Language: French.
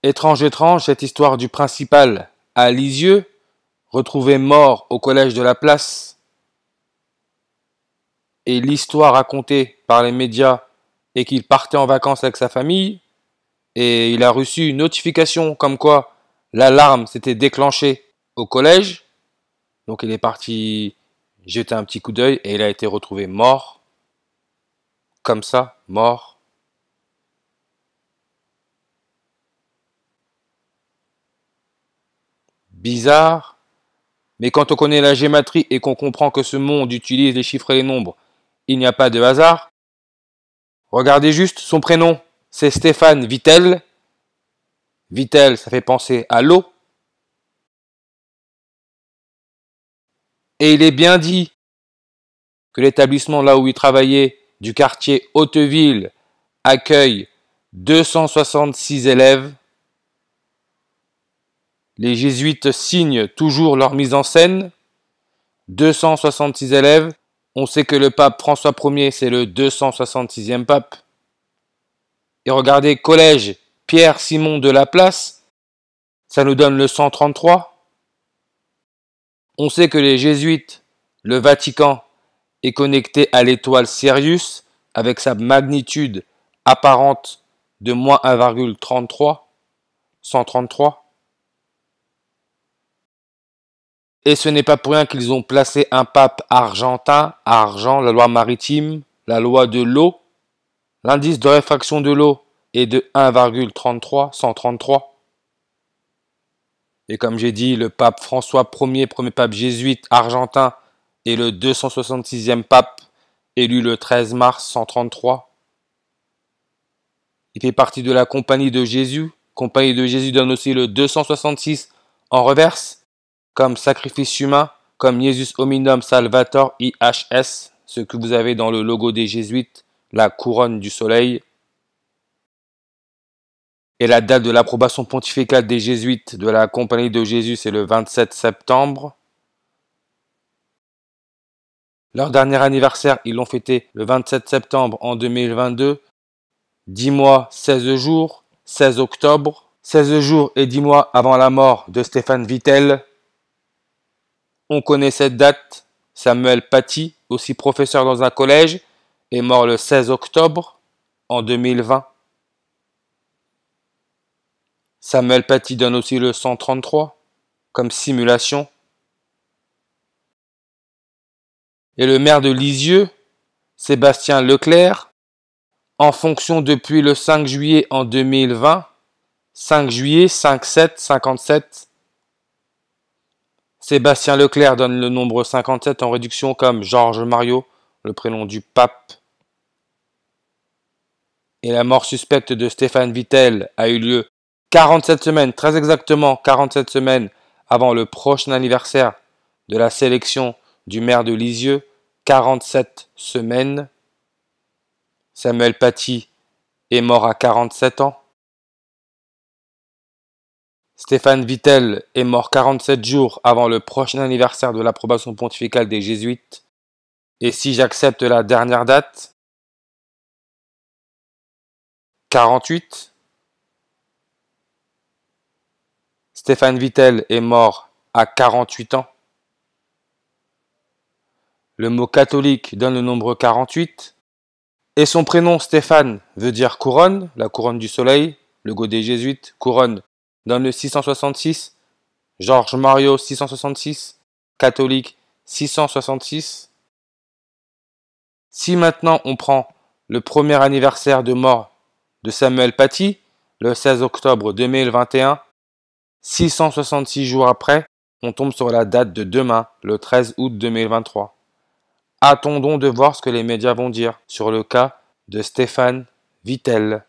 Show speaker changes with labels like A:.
A: Étrange, étrange, cette histoire du principal à Lisieux, retrouvé mort au collège de la Place, et l'histoire racontée par les médias est qu'il partait en vacances avec sa famille, et il a reçu une notification comme quoi l'alarme s'était déclenchée au collège, donc il est parti jeter un petit coup d'œil et il a été retrouvé mort, comme ça, mort. Bizarre, mais quand on connaît la gématrie et qu'on comprend que ce monde utilise les chiffres et les nombres, il n'y a pas de hasard. Regardez juste son prénom, c'est Stéphane Vittel. Vittel, ça fait penser à l'eau. Et il est bien dit que l'établissement là où il travaillait, du quartier Hauteville, accueille 266 élèves. Les jésuites signent toujours leur mise en scène. 266 élèves. On sait que le pape François Ier, c'est le 266e pape. Et regardez, collège Pierre-Simon de la Place, ça nous donne le 133. On sait que les jésuites, le Vatican, est connecté à l'étoile Sirius avec sa magnitude apparente de moins 1,33, 133. Et ce n'est pas pour rien qu'ils ont placé un pape argentin, argent, la loi maritime, la loi de l'eau. L'indice de réfraction de l'eau est de 1,33, 133. Et comme j'ai dit, le pape François Ier, premier pape jésuite argentin, est le 266e pape, élu le 13 mars 133. Il fait partie de la Compagnie de Jésus. Compagnie de Jésus donne aussi le 266 en reverse, comme sacrifice humain, comme Jesus Hominum Salvator IHS, ce que vous avez dans le logo des jésuites, la couronne du soleil. Et la date de l'approbation pontificale des jésuites de la Compagnie de Jésus, c'est le 27 septembre. Leur dernier anniversaire, ils l'ont fêté le 27 septembre en 2022. 10 mois, 16 jours, 16 octobre. 16 jours et 10 mois avant la mort de Stéphane Vittel. On connaît cette date. Samuel Paty, aussi professeur dans un collège, est mort le 16 octobre en 2020. Samuel Paty donne aussi le 133 comme simulation. Et le maire de Lisieux, Sébastien Leclerc, en fonction depuis le 5 juillet en 2020, 5 juillet, 5-7, 57. Sébastien Leclerc donne le nombre 57 en réduction comme Georges Mariot, le prénom du pape. Et la mort suspecte de Stéphane Vittel a eu lieu 47 semaines, très exactement 47 semaines avant le prochain anniversaire de la sélection du maire de Lisieux, 47 semaines. Samuel Paty est mort à 47 ans. Stéphane Vittel est mort 47 jours avant le prochain anniversaire de l'approbation pontificale des jésuites. Et si j'accepte la dernière date, 48. Stéphane Vittel est mort à 48 ans. Le mot catholique donne le nombre 48. Et son prénom Stéphane veut dire couronne, la couronne du soleil, le logo des jésuites, couronne donne le 666. Georges Mariot 666, catholique 666. Si maintenant on prend le premier anniversaire de mort de Samuel Paty, le 16 octobre 2021, 666 jours après, on tombe sur la date de demain, le 13 août 2023. Attendons de voir ce que les médias vont dire sur le cas de Stéphane Vittel.